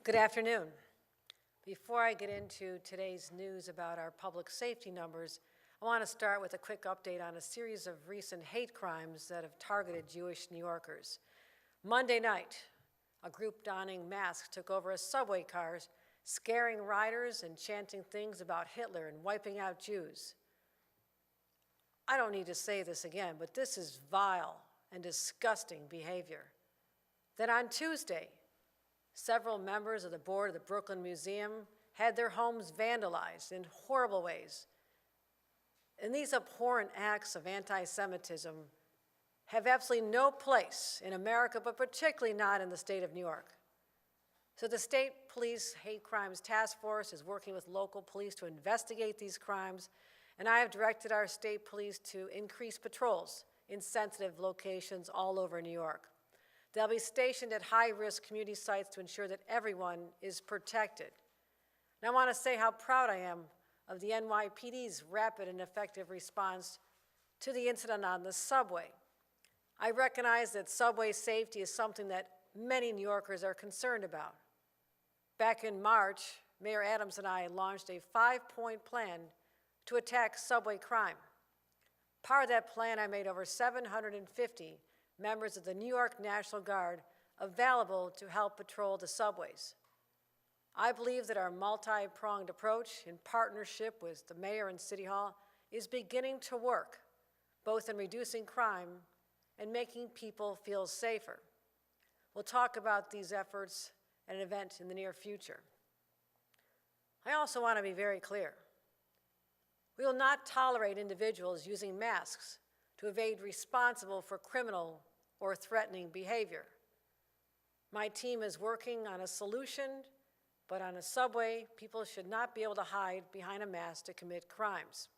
Good afternoon. Before I get into today's news about our public safety numbers, I want to start with a quick update on a series of recent hate crimes that have targeted Jewish New Yorkers. Monday night, a group donning masks took over a subway car, scaring riders and chanting things about Hitler and wiping out Jews. I don't need to say this again, but this is vile and disgusting behavior. Then on Tuesday, several members of the board of the Brooklyn Museum had their homes vandalized in horrible ways. And these abhorrent acts of anti-Semitism have absolutely no place in America, but particularly not in the state of New York. So the State Police Hate Crimes Task Force is working with local police to investigate these crimes, and I have directed our state police to increase patrols in sensitive locations all over New York. They'll be stationed at high-risk community sites to ensure that everyone is protected. And I want to say how proud I am of the NYPD's rapid and effective response to the incident on the subway. I recognize that subway safety is something that many New Yorkers are concerned about. Back in March, Mayor Adams and I launched a 5-point plan to attack subway crime. Part of that plan, I made over 750 members of the New York National Guard available to help patrol the subways. I believe that our multi-pronged approach in partnership with the mayor and City Hall is beginning to work, both in reducing crime and making people feel safer. We'll talk about these efforts at an event in the near future. I also want to be very clear. We will not tolerate individuals using masks to evade responsible for criminal or threatening behavior. My team is working on a solution, but on a subway, people should not be able to hide behind a mask to commit crimes.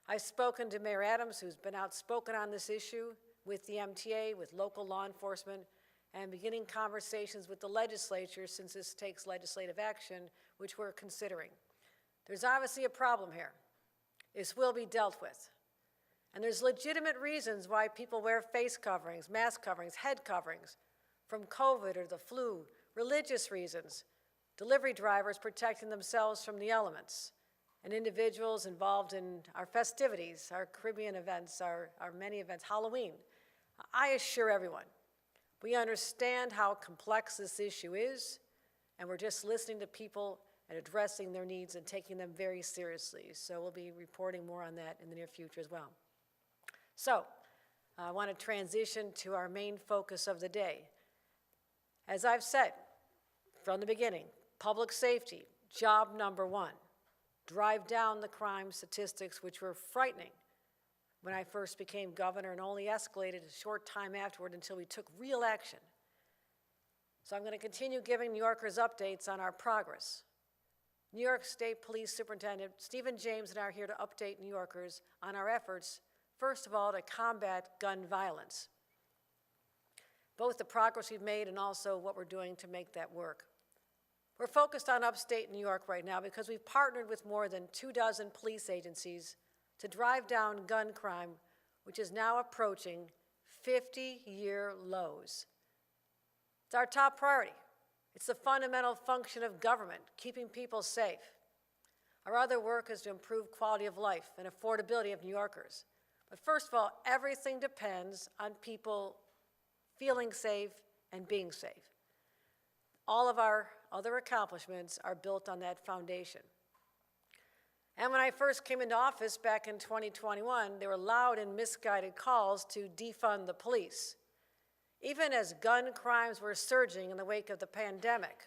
I've spoken to Mayor Adams, who's been outspoken on this issue, with the MTA, with local law enforcement, and beginning conversations with the legislature since this takes legislative action, which we're considering. There's obviously a problem here. This will be dealt with. And there's legitimate reasons why people wear face coverings, mask coverings, head coverings, from COVID or the flu, religious reasons, delivery drivers protecting themselves from the elements, and individuals involved in our festivities, our Caribbean events, our many events, Halloween. I assure everyone, we understand how complex this issue is, and we're just listening to people and addressing their needs and taking them very seriously. So we'll be reporting more on that in the near future as well. So, I want to transition to our main focus of the day. As I've said from the beginning, public safety, job number one. Drive down the crime statistics, which were frightening when I first became governor and only escalated a short time afterward until we took real action. So I'm going to continue giving New Yorkers updates on our progress. New York State Police Superintendent Stephen James and I are here to update New Yorkers on our efforts First of all, to combat gun violence, both the progress we've made and also what we're doing to make that work. We're focused on upstate New York right now because we've partnered with more than 24 police agencies to drive down gun crime, which is now approaching 50-year lows. It's our top priority. It's the fundamental function of government, keeping people safe. Our other work is to improve quality of life and affordability of New Yorkers. But first of all, everything depends on people feeling safe and being safe. All of our other accomplishments are built on that foundation. And when I first came into office back in 2021, there were loud and misguided calls to defund the police, even as gun crimes were surging in the wake of the pandemic.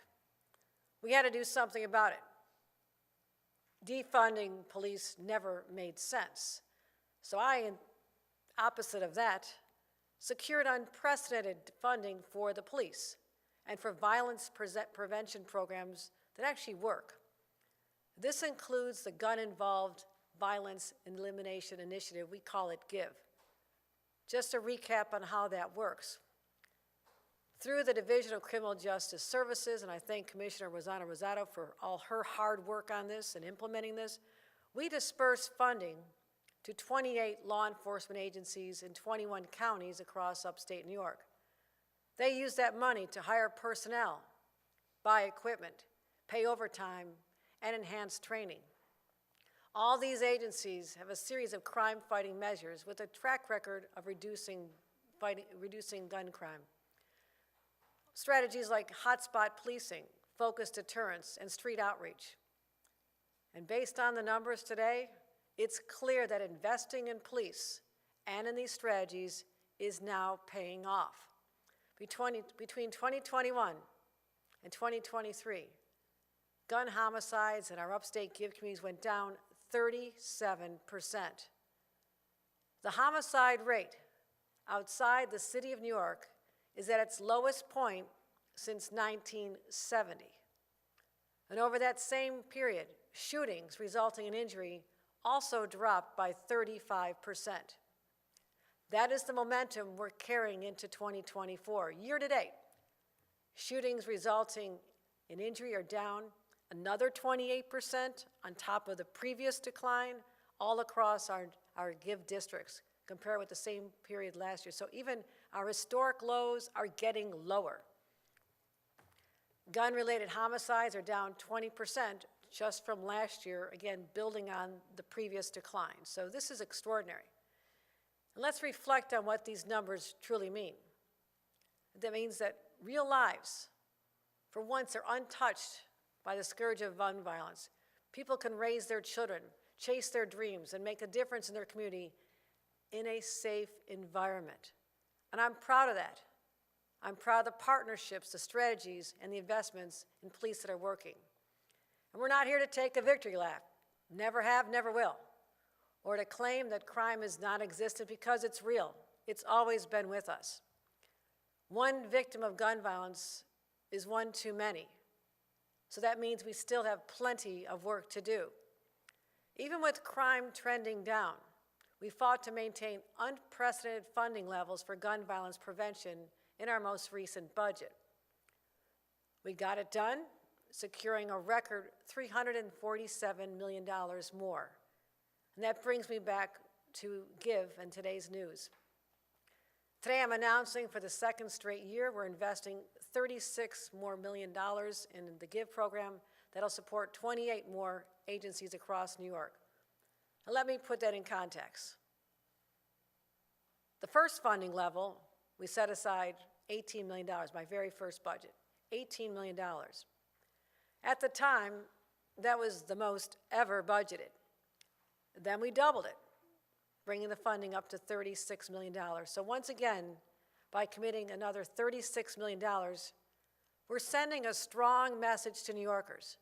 We had to do something about it. Defunding police never made sense. So I, opposite of that, secured unprecedented funding for the police and for violence prevention programs that actually work. This includes the Gun-Involved Violence Elimination Initiative. We call it GIVE. Just a recap on how that works. Through the Division of Criminal Justice Services, and I thank Commissioner Rossana Rosado for all her hard work on this and implementing this, we disperse funding to 28 law enforcement agencies in 21 counties across upstate New York. They use that money to hire personnel, buy equipment, pay overtime, and enhance training. All these agencies have a series of crime-fighting measures with a track record of reducing gun crime. Strategies like hotspot policing, focused deterrence, and street outreach. And based on the numbers today, it's clear that investing in police and in these strategies is now paying off. Between 2021 and 2023, gun homicides in our upstate GIVE communities went down 37%. The homicide rate outside the city of New York is at its lowest point since 1970. And over that same period, shootings resulting in injury also dropped by 35%. That is the momentum we're carrying into 2024. Year to date, shootings resulting in injury are down another 28% on top of the previous decline all across our GIVE districts compared with the same period last year. So even our historic lows are getting lower. Gun-related homicides are down 20% just from last year, again, building on the previous decline. So this is extraordinary. And let's reflect on what these numbers truly mean. That means that real lives, for once, are untouched by the scourge of gun violence. People can raise their children, chase their dreams, and make a difference in their community in a safe environment. And I'm proud of that. I'm proud of the partnerships, the strategies, and the investments in police that are working. And we're not here to take a victory lap. Never have, never will. Or to claim that crime is non-existent because it's real. It's always been with us. One victim of gun violence is one too many. So that means we still have plenty of work to do. Even with crime trending down, we fought to maintain unprecedented funding levels for gun violence prevention in our most recent budget. We got it done, securing a record $347 million more. And that brings me back to GIVE and today's news. Today I'm announcing for the second straight year we're investing $36 million in the GIVE program that'll support 28 more agencies across New York. Now let me put that in context. The first funding level, we set aside $18 million, my very first budget, $18 million. At the time, that was the most ever budgeted. Then we doubled it, bringing the funding up to $36 million. So once again, by committing another $36 million, we're sending a strong message to New Yorkers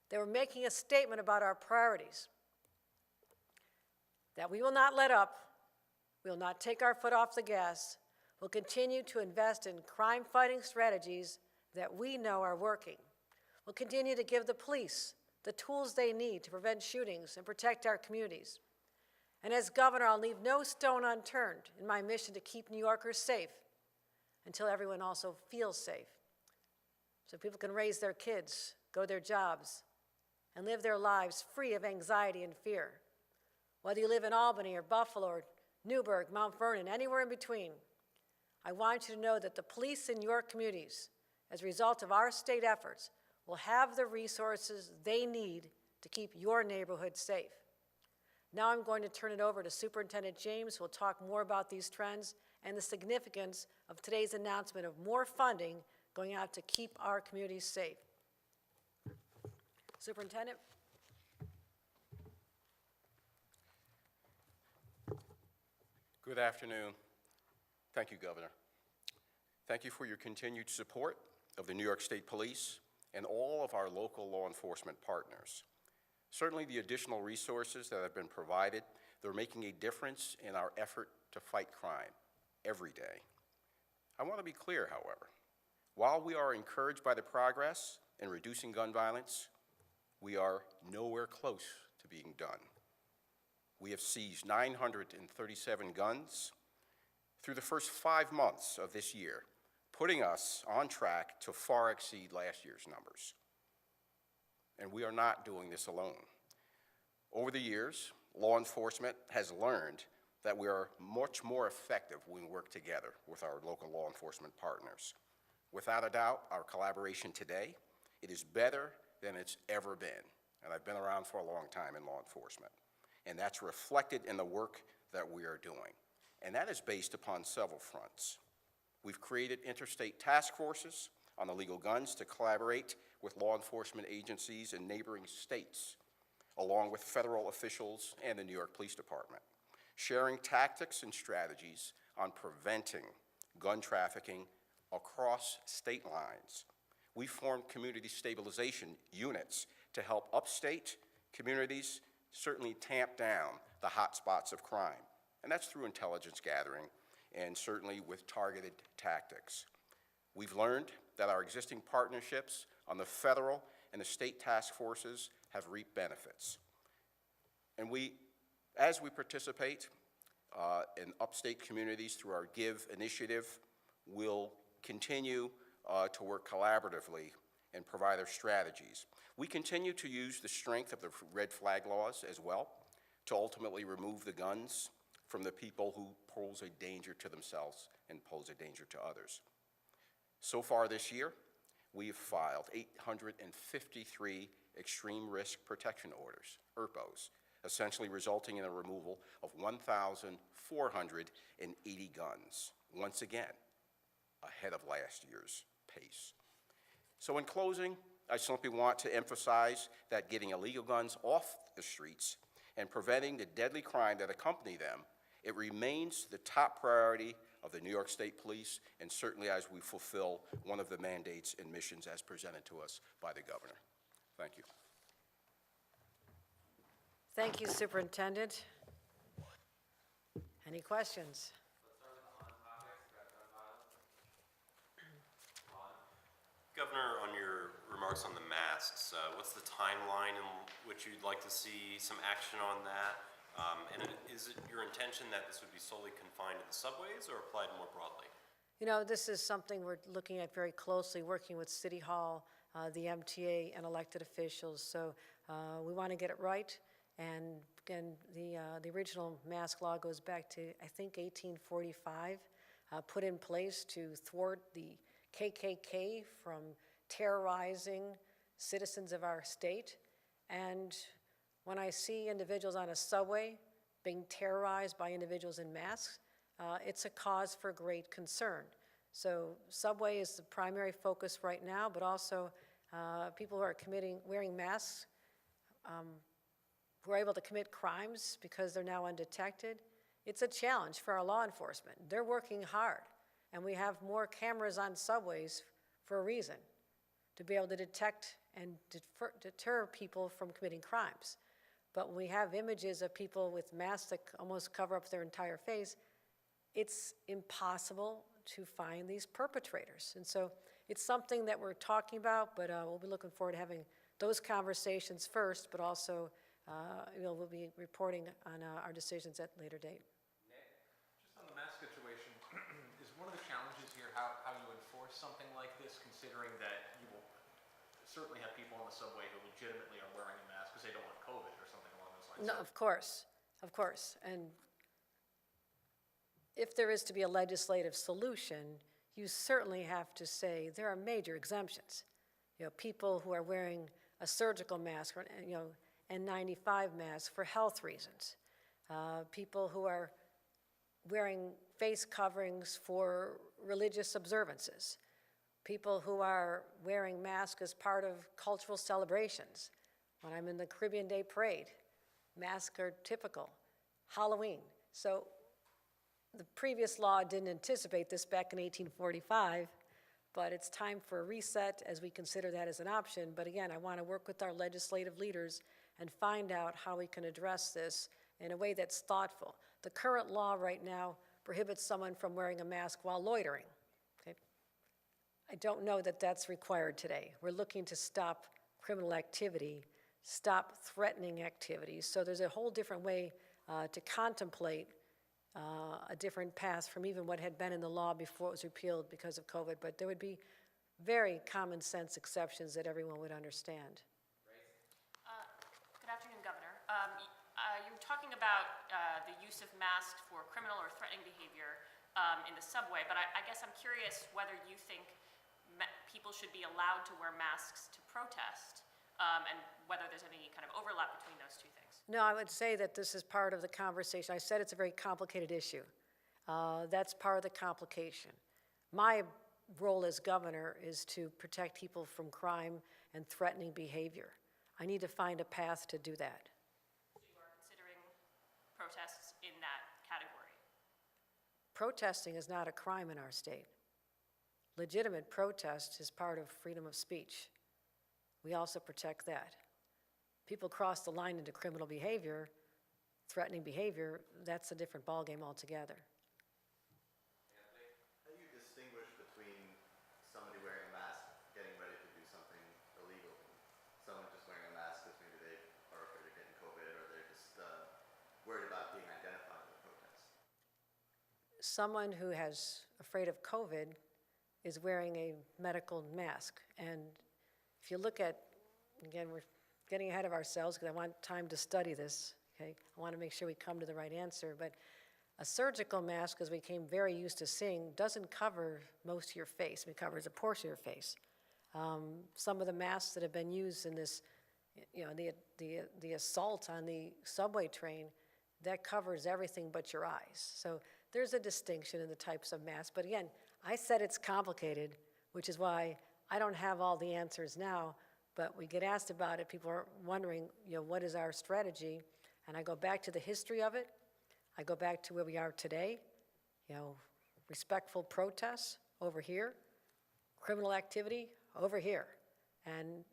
that we're making a statement about our priorities, that we will not let up, we will not take our foot off the gas, we'll continue to invest in crime-fighting strategies that we know are working. We'll continue to give the police the tools they need to prevent shootings and protect our communities. And as governor, I'll leave no stone unturned in my mission to keep New Yorkers safe until everyone also feels safe. So people can raise their kids, go to their jobs, and live their lives free of anxiety and fear. Whether you live in Albany or Buffalo or Newburgh, Mount Vernon, anywhere in between, I want you to know that the police in your communities, as a result of our state efforts, will have the resources they need to keep your neighborhood safe. Now I'm going to turn it over to Superintendent James, who will talk more about these trends and the significance of today's announcement of more funding going out to keep our communities safe. Superintendent? Good afternoon. Thank you, Governor. Thank you for your continued support of the New York State Police and all of our local law enforcement partners. Certainly the additional resources that have been provided, they're making a difference in our effort to fight crime every day. I want to be clear, however. While we are encouraged by the progress in reducing gun violence, we are nowhere close to being done. We have seized 937 guns through the first 5 months of this year, putting us on track to far exceed last year's numbers. And we are not doing this alone. Over the years, law enforcement has learned that we are much more effective when we work together with our local law enforcement partners. Without a doubt, our collaboration today, it is better than it's ever been. And I've been around for a long time in law enforcement. And that's reflected in the work that we are doing. And that is based upon several fronts. We've created interstate task forces on illegal guns to collaborate with law enforcement agencies in neighboring states, along with federal officials and the New York Police Department, sharing tactics and strategies on preventing gun trafficking across state lines. We formed community stabilization units to help upstate communities certainly tamp down the hot spots of crime. And that's through intelligence gathering and certainly with targeted tactics. We've learned that our existing partnerships on the federal and the state task forces have reaped benefits. And as we participate in upstate communities through our GIVE initiative, we'll continue to work collaboratively and provide our strategies. We continue to use the strength of the red flag laws as well to ultimately remove the guns from the people who pose a danger to themselves and pose a danger to others. So far this year, we've filed 853 extreme risk protection orders, ERPOs, essentially resulting in a removal of 1,480 guns, once again, ahead of last year's pace. So in closing, I simply want to emphasize that getting illegal guns off the streets and preventing the deadly crime that accompany them, it remains the top priority of the New York State Police, and certainly as we fulfill one of the mandates and missions as presented to us by the governor. Thank you. Thank you, Superintendent. Any questions? Governor, on your remarks on the masks, what's the timeline in which you'd like to see some action on that? And is it your intention that this would be solely confined to the subways or applied more broadly? You know, this is something we're looking at very closely, working with City Hall, the MTA, and elected officials. So we want to get it right. And again, the original mask law goes back to, I think, 1845, put in place to thwart the KKK from terrorizing citizens of our state. And when I see individuals on a subway being terrorized by individuals in masks, it's a cause for great concern. So subway is the primary focus right now, but also people who are wearing masks who are able to commit crimes because they're now undetected. It's a challenge for our law enforcement. They're working hard. And we have more cameras on subways for a reason, to be able to detect and deter people from committing crimes. But when we have images of people with masks that almost cover up their entire face, it's impossible to find these perpetrators. And so it's something that we're talking about, but we'll be looking forward to having those conversations first, but also we'll be reporting on our decisions at a later date. Just on the mask situation, is one of the challenges here how you enforce something like this, considering that you will certainly have people on the subway who legitimately are wearing a mask because they don't want COVID or something along those lines? No, of course, of course. And if there is to be a legislative solution, you certainly have to say there are major exemptions. People who are wearing a surgical mask, or, N95 mask for health reasons. People who are wearing face coverings for religious observances. People who are wearing masks as part of cultural celebrations. When I'm in the Caribbean Day Parade, masks are typical. Halloween. So the previous law didn't anticipate this back in 1845, but it's time for a reset as we consider that as an option. But again, I want to work with our legislative leaders and find out how we can address this in a way that's thoughtful. The current law right now prohibits someone from wearing a mask while loitering. Okay? I don't know that that's required today. We're looking to stop criminal activity, stop threatening activities. So there's a whole different way to contemplate a different path from even what had been in the law before it was repealed because of COVID. But there would be very common sense exceptions that everyone would understand. Good afternoon, Governor. You were talking about the use of masks for criminal or threatening behavior in the subway, but I guess I'm curious whether you think people should be allowed to wear masks to protest, and whether there's any kind of overlap between those two things. No, I would say that this is part of the conversation. I said it's a very complicated issue. That's part of the complication. My role as governor is to protect people from crime and threatening behavior. I need to find a path to do that. So you are considering protests in that category? Protesting is not a crime in our state. Legitimate protest is part of freedom of speech. We also protect that. People cross the line into criminal behavior, threatening behavior, that's a different ballgame altogether. Anthony, how do you distinguish between somebody wearing a mask getting ready to do something illegal and someone just wearing a mask because maybe they are afraid of getting COVID or they're just worried about being identified in the protest? Someone who is afraid of COVID is wearing a medical mask. And if you look at, again, we're getting ahead of ourselves because I want time to study this, okay? I want to make sure we come to the right answer, but a surgical mask, as we came very used to seeing, doesn't cover most of your face. It covers a portion of your face. Some of the masks that have been used in this, the assault on the subway train, that covers everything but your eyes. So there's a distinction in the types of masks. But again, I said it's complicated, which is why I don't have all the answers now, but we get asked about it. People are wondering, what is our strategy? And I go back to the history of it. I go back to where we are today, respectful protests over here, criminal activity over here. And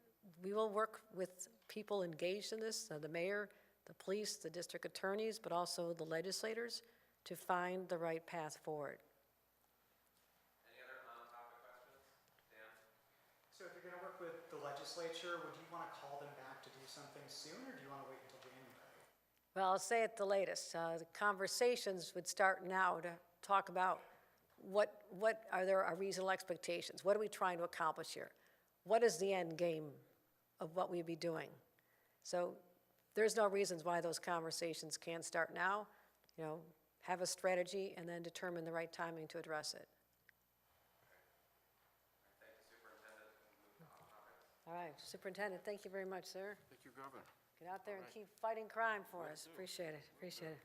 we will work with people engaged in this, the mayor, the police, the district attorneys, but also the legislators to find the right path forward. Any other on-topic questions? Dan? So if you're going to work with the legislature, would you want to call them back to do something soon, or do you want to wait until January? Well, I'll say it the latest. The conversations would start now to talk about what are our reasonable expectations? What are we trying to accomplish here? What is the end game of what we'd be doing? So there's no reasons why those conversations can't start now. Have a strategy and then determine the right timing to address it. Thank you, Superintendent. Move to on-topic. All right, Superintendent, thank you very much, sir. Thank you, Governor. Get out there and keep fighting crime for us. Appreciate it, appreciate it.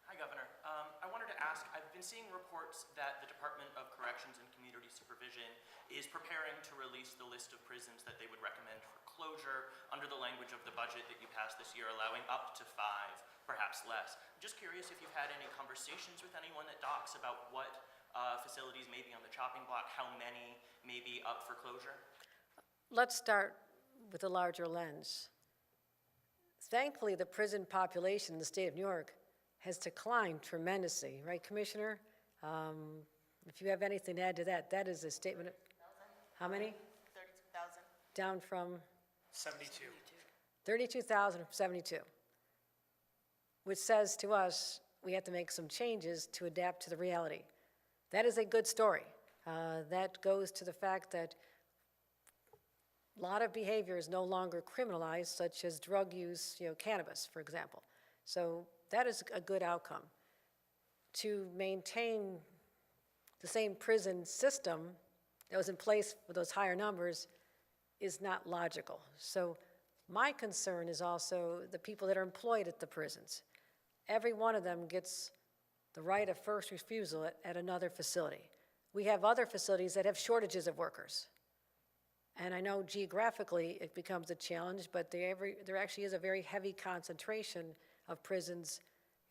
Hi, Governor. I wanted to ask, I've been seeing reports that the Department of Corrections and Community Supervision is preparing to release the list of prisons that they would recommend for closure under the language of the budget that you passed this year, allowing up to 5, perhaps less. I'm just curious if you've had any conversations with anyone at DOCS about what facilities may be on the chopping block, how many may be up for closure? Let's start with a larger lens. Thankfully, the prison population in the state of New York has declined tremendously, right, Commissioner? If you have anything to add to that, that is a statement. How many? 32,000. down from 72. 32,000 from 72, which says to us we have to make some changes to adapt to the reality. That is a good story. That goes to the fact that a lot of behavior is no longer criminalized, such as drug use, cannabis, for example. So that is a good outcome. To maintain the same prison system that was in place with those higher numbers is not logical. So my concern is also the people that are employed at the prisons. Every one of them gets the right of first refusal at another facility. We have other facilities that have shortages of workers. And I know geographically it becomes a challenge, but there actually is a very heavy concentration of prisons,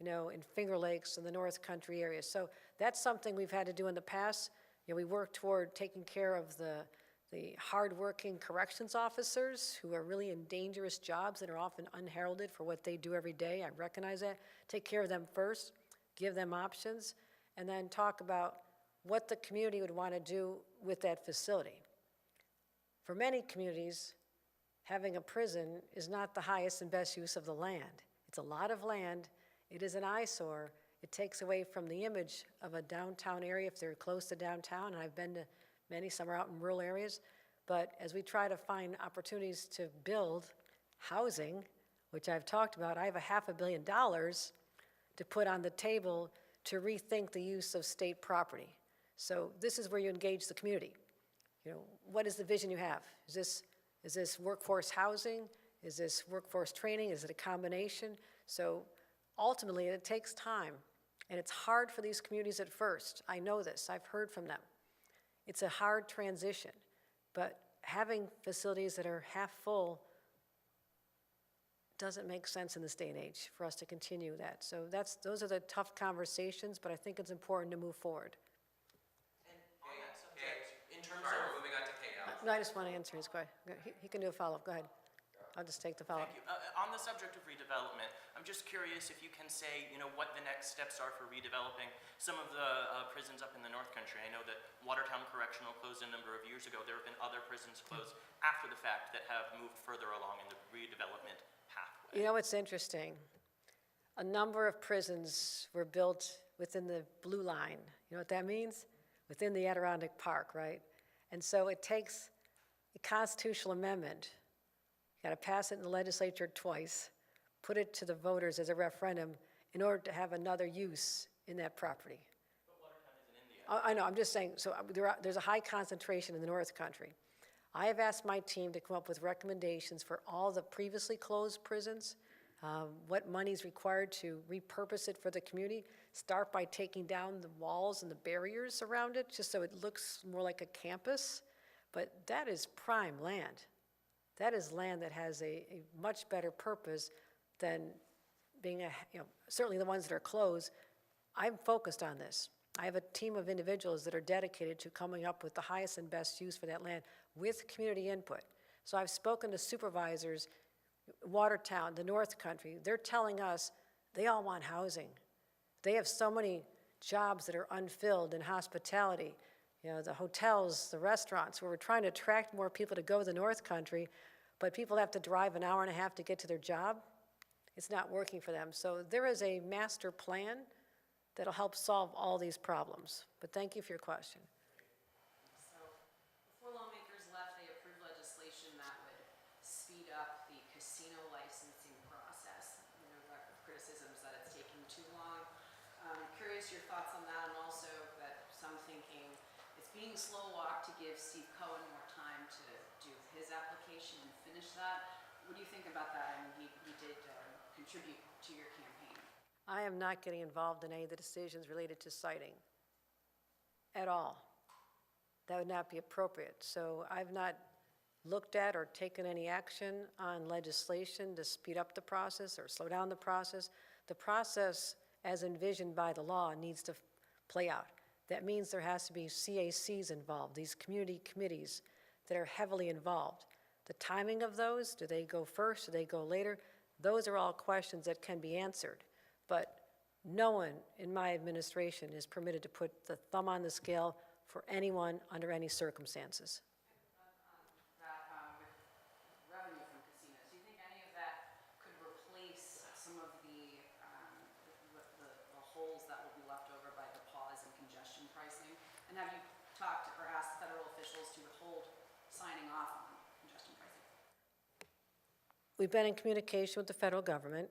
in Finger Lakes and the North Country area. So that's something we've had to do in the past. We work toward taking care of the hardworking corrections officers who are really in dangerous jobs and are often unheralded for what they do every day. I recognize that. Take care of them first, give them options, and then talk about what the community would want to do with that facility. For many communities, having a prison is not the highest and best use of the land. It's a lot of land. It is an eyesore. It takes away from the image of a downtown area if they're close to downtown, and I've been to many, some are out in rural areas. But as we try to find opportunities to build housing, which I've talked about, I have $500 million to put on the table to rethink the use of state property. So this is where you engage the community. What is the vision you have? Is this workforce housing? Is this workforce training? Is it a combination? So ultimately, it takes time, and it's hard for these communities at first. I know this. I've heard from them. It's a hard transition, but having facilities that are half full doesn't make sense in this day and age for us to continue that. So those are the tough conversations, but I think it's important to move forward. And on that subject, in terms Sorry, of... we're moving on to Kate now. No, I just want to answer his question. He can do a follow-up. Go ahead. I'll just take the follow-up. Thank you. On the subject of redevelopment, I'm just curious if you can say, what the next steps are for redeveloping some of the prisons up in the North Country. I know that Watertown Correctional closed a number of years ago. There have been other prisons closed after the fact that have moved further along in the redevelopment pathway. It's interesting. A number of prisons were built within the blue line. You know what that means? Within the Adirondack Park, right? And so it takes a constitutional amendment. You got to pass it in the legislature twice, put it to the voters as a referendum in order to have another use in that property. But Watertown isn't in the I know, I'm just saying, so there's a high concentration in the North Country. I have asked my team to come up with recommendations for all the previously closed prisons, what money is required to repurpose it for the community, start by taking down the walls and the barriers around it, just so it looks more like a campus. But that is prime land. That is land that has a much better purpose than being certainly the ones that are closed. I'm focused on this. I have a team of individuals that are dedicated to coming up with the highest and best use for that land with community input. So I've spoken to supervisors, Watertown, the North Country. They're telling us they all want housing. They have so many jobs that are unfilled in hospitality, the hotels, the restaurants, where we're trying to attract more people to go to the North Country, but people have to drive an hour and a half to get to their job. It's not working for them. So there is a master plan that'll help solve all these problems. But thank you for your question. So, before lawmakers left, they approved legislation that would speed up the casino licensing process. Criticisms that it's taking too long. Curious your thoughts on that, and also that some thinking it's being slow-walked to give Steve Cohen more time to do his application and finish that. What do you think about that? I mean, he did contribute to your campaign. I am not getting involved in any of the decisions related to citing at all. That would not be appropriate. So I've not looked at or taken any action on legislation to speed up the process or slow down the process. The process, as envisioned by the law, needs to play out. That means there has to be CACs involved, these community committees that are heavily involved. The timing of those, do they go first, do they go later? Those are all questions that can be answered. But no one in my administration is permitted to put the thumb on the scale for anyone under any circumstances. That, with we've been in communication with the federal government.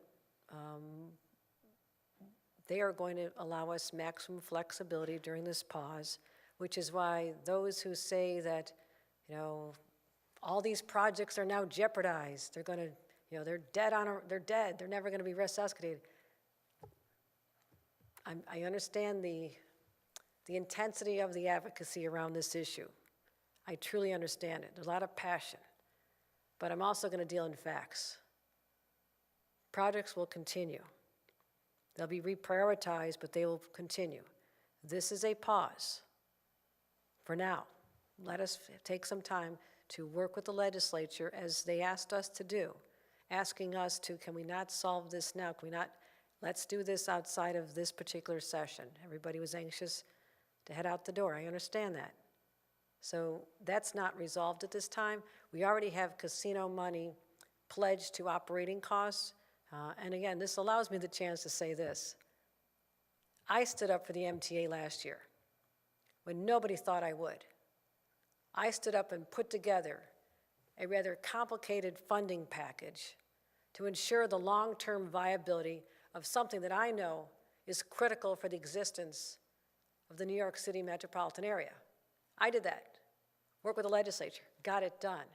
They are going to allow us maximum flexibility during this pause, which is why those who say that, all these projects are now jeopardized, they're going to, they're dead, they're never going to be resuscitated. I understand the intensity of the advocacy around this issue. I truly understand it. There's a lot of passion. But I'm also going to deal in facts. Projects will continue. They'll be reprioritized, but they will continue. This is a pause for now. Let us take some time to work with the legislature as they asked us to do, asking us to, can we not solve this now? Can we not, let's do this outside of this particular session. Everybody was anxious to head out the door. I understand that. So that's not resolved at this time. We already have casino money pledged to operating costs. And again, this allows me the chance to say this. I stood up for the MTA last year when nobody thought I would. I stood up and put together a rather complicated funding package to ensure the long-term viability of something that I know is critical for the existence of the New York City metropolitan area. I did that. Worked with the legislature, got it done.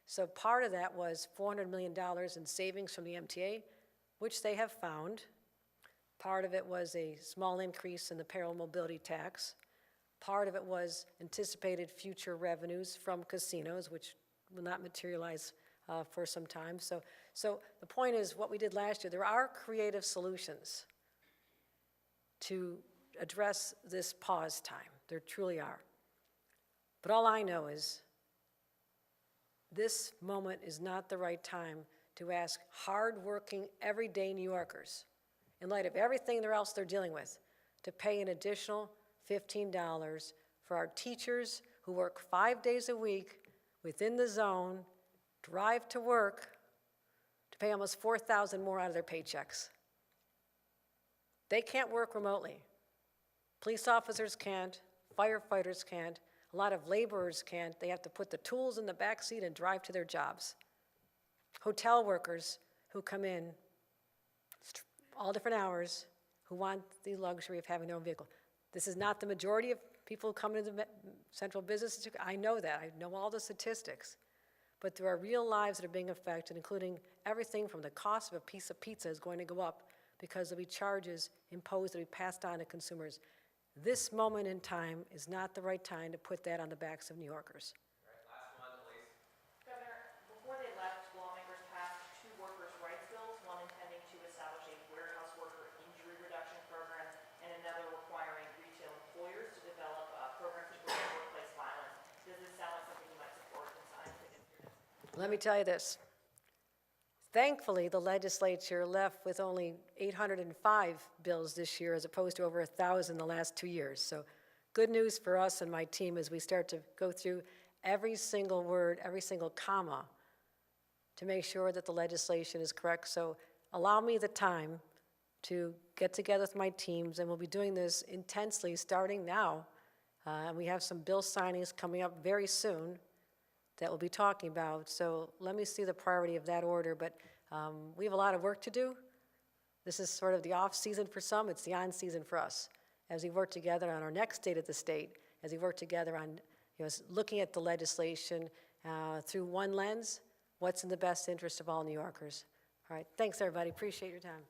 So part of that was $400 million in savings from the MTA, which they have found. Part of it was a small increase in the payroll mobility tax. Part of it was anticipated future revenues from casinos, which will not materialize for some time. So the point is, what we did last year, there are creative solutions to address this pause time. There truly are. But all I know is this moment is not the right time to ask hard-working, everyday New Yorkers, in light of everything else they're dealing with, to pay an additional $15 for our teachers who work 5 days a week within the zone, drive to work, to pay almost $4,000 more out of their paychecks. They can't work remotely. Police officers can't, firefighters can't, a lot of laborers can't. They have to put the tools in the back seat and drive to their jobs. Hotel workers who come in all different hours, who want the luxury of having their own vehicle. This is not the majority of people who come into the central business district. I know that. I know all the statistics. But there are real lives that are being affected, including everything from the cost of a piece of pizza is going to go up because there'll be charges imposed that will be passed on to consumers. This moment in time is not the right time to put that on the backs of New Yorkers. Governor, before they left, lawmakers passed 2 workers' rights bills, one intending to establish a warehouse worker injury reduction program and another requiring retail employers to develop programs to prevent workplace violence. Does this sound like something you might support and sign? Let me tell you this. Thankfully, the legislature left with only 805 bills this year as opposed to over 1,000 the last 2 years. So good news for us and my team as we start to go through every single word, every single comma to make sure that the legislation is correct. So allow me the time to get together with my teams, and we'll be doing this intensely starting now. And we have some bill signings coming up very soon that we'll be talking about. So let me see the priority of that order, but we have a lot of work to do. This is sort of the off season for some, it's the on season for us. As we work together on our next state of the state, as we work together on looking at the legislation through one lens, what's in the best interest of all New Yorkers. All right, thanks everybody, appreciate your time.